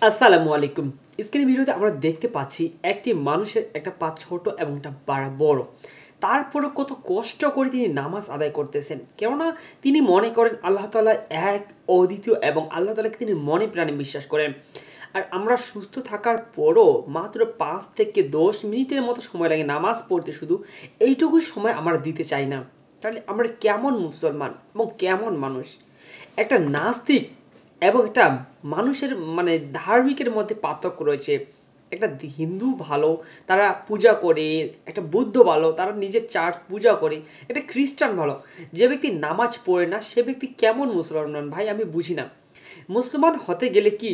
আসসালামু আলাইকুম। স্ক্রিনের ভিডিওতে আমরা দেখতে পাচ্ছি একটি মানুষের একটা পা ছোট এবং একটা পা বড়। তারপরেও কত কষ্ট করে তিনি নামাজ আদায় করতেছেন। কেননা তিনি মনে করেন আল্লাহ তাআলা এক, অদ্বিতীয় এবং আল্লাহ তাআলাকে তিনি মনে প্রাণে বিশ্বাস করেন। আর আমরা সুস্থ থাকার পরও মাত্র ৫ থেকে ১০ মিনিটের মতো সময় লাগে নামাজ পড়তে শুধু। এইটুকু সময় আমরা দিতে চাই না। তাহলে আমরা কেমন মুসলমান এবং কেমন মানুষ? একটা নাস্তিক এবং একটা মানুষের ধার্মিকের মধ্যে পার্থক্য রয়েছে। একটা হিন্দু ভালো, তারা পূজা করে, একটা বৌদ্ধ ভালো, তারা নিজের চার্চ পূজা করে, একটা খ্রিস্টান ভালো। যে ব্যক্তি নামাজ পড়ে না সে ব্যক্তি কেমন মুসলমান ভাই আমি বুঝি না। মুসলমান হতে গেলে কি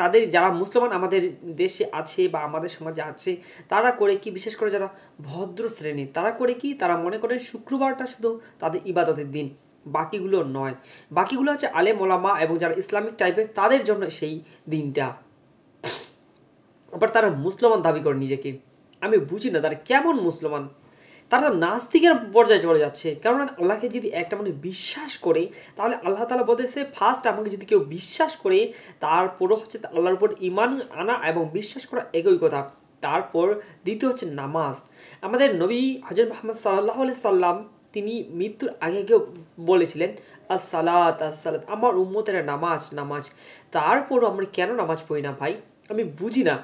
তাদের যারা মুসলমান আমাদের দেশে আছে বা আমাদের সমাজে আছে তারা করে কি, বিশেষ করে যারা ভদ্র শ্রেণীর তারা করে কি, তারা মনে করেন শুক্রবারটা শুধু তাদের ইবাদতের দিন, বাকিগুলো নয়। বাকিগুলো হচ্ছে আলেম ওলামা এবং যারা ইসলামিক টাইপের তাদের জন্য সেই দিনটা। আবার তারা মুসলমান দাবি করে নিজেকে। আমি বুঝি না তারা কেমন মুসলমান। তারা তো নাস্তিকের পর্যায়ে চলে যাচ্ছে। কারণ আল্লাহকে যদি একটা মানুষ বিশ্বাস করে তাহলে আল্লাহ তাআলা বলেছে ফার্স্ট আমাকে যদি কেউ বিশ্বাস করে তারপরও হচ্ছে আল্লাহর উপর ঈমান আনা এবং বিশ্বাস করা একই কথা। তারপর দ্বিতীয় হচ্ছে নামাজ। আমাদের নবী হযরত মুহাম্মদ সাল্লাল্লাহু আলাইহি সাল্লাম তিনি মৃত্যুর আগে বলেছিলেন আসসালাত আসসালাত, আমার উম্মতের নামাজ নামাজ। তারপরও আমরা কেন নামাজ পড়ি না ভাই? আমি বুঝি না।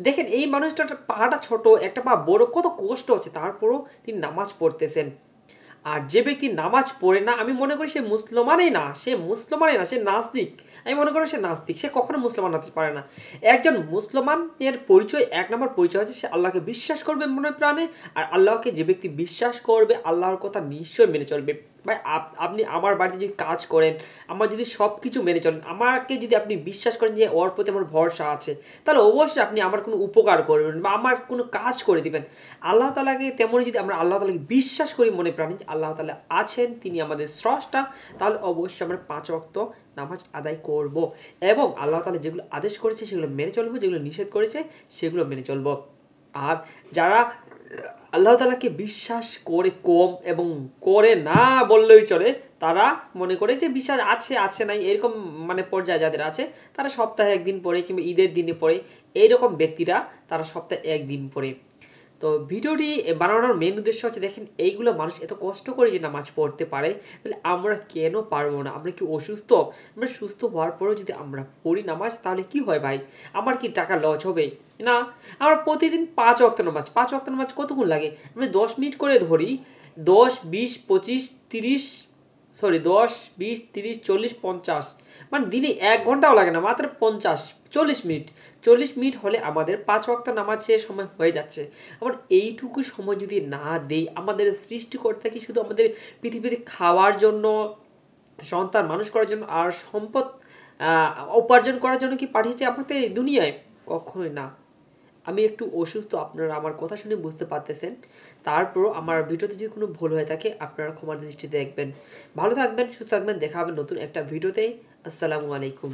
দেখেন এই মানুষটার পাটা ছোট, একটা পা বড়, কত কষ্ট হচ্ছে, তারপরও তিনি নামাজ পড়তেছেন। আর যে ব্যক্তি নামাজ পড়ে না আমি মনে করি সে মুসলমানই না, সে নাস্তিক। আমি মনে করি সে নাস্তিক, সে কখনো মুসলমান হতে পারে না। একজন মুসলমানের পরিচয়, এক নম্বর পরিচয় হচ্ছে সে আল্লাহকে বিশ্বাস করবে মনে প্রাণে। আর আল্লাহকে যে ব্যক্তি বিশ্বাস করবে আল্লাহর কথা নিশ্চয়ই মেনে চলবে। ভাই আপনি আমার বাড়িতে যদি কাজ করেন, আমার যদি সব কিছু মেনে চলেন, আমাকে যদি আপনি বিশ্বাস করেন যে ওর প্রতি আমার ভরসা আছে, তাহলে অবশ্যই আপনি আমার কোনো উপকার করবেন বা আমার কোনো কাজ করে দিবেন। আল্লাহ তাআলাকে তেমনই যদি আমরা আল্লাহ তাআলাকে বিশ্বাস করি মনে প্রাণে আল্লাহ তাআলা আছেন, তিনি আমাদের স্রষ্টা, তাহলে অবশ্যই আমরা ৫ ওয়াক্ত নামাজ আদায় করব এবং আল্লাহ তাআলা যেগুলো আদেশ করেছে সেগুলো মেনে চলবো, যেগুলো নিষেধ করেছে সেগুলো মেনে চলবো। আর যারা আল্লাহ তাআলাকে বিশ্বাস করে কম এবং করে না বললেই চলে, তারা মনে করে যে বিশ্বাস আছে আছে নাই এরকম পর্যায়ে যাদের আছে, তারা সপ্তাহে একদিন পড়ে কিংবা ঈদের দিনে পড়ে, এইরকম ব্যক্তিরা তারা সপ্তাহে একদিন পড়ে। তো ভিডিওটি বানানোর মেন উদ্দেশ্য হচ্ছে দেখেন এইগুলো মানুষ এত কষ্ট করে যে নামাজ পড়তে পারে, তাহলে আমরা কেন পারবো না? আমরা কি অসুস্থ? আমরা সুস্থ হওয়ার পরেও যদি আমরা পড়ি নামাজ তাহলে কি হয় ভাই? আমার কি টাকা লস হবে? না। আমরা প্রতিদিন ৫ ওয়াক্ত নামাজ, ৫ ওয়াক্ত নামাজ কতক্ষণ লাগে? আমরা ১০ মিনিট করে ধরি, ১০, ২০, ২৫, ৩০, সরি ১০, ২০, ৩০, ৪০, ৫০, দিনে ১ ঘন্টাও লাগে না, মাত্র ৫০, ৪০ মিনিট। ৪০ মিনিট হলে আমাদের ৫ ওয়াক্ত নামাজের সময় হয়ে যাচ্ছে। আবার এইটুকু সময় যদি না দেই, আমাদের সৃষ্টিকর্তা কি শুধু আমাদের পৃথিবীতে খাওয়ার জন্য, সন্তান মানুষ করার জন্য আর সম্পদ উপার্জন করার জন্য কি পাঠিয়েছে আপনাকে এই দুনিয়ায়? কখনোই না। আমি একটু অসুস্থ, আপনারা আমার কথা শুনে বুঝতে পারতেছেন। তারপরও আমার ভিডিওতে যদি কোনো ভুল হয়ে থাকে আপনারা ক্ষমার দৃষ্টিতে দেখবেন। ভালো থাকবেন, সুস্থ থাকবেন, দেখা হবে নতুন একটা ভিডিওতে। আসসালামু আলাইকুম।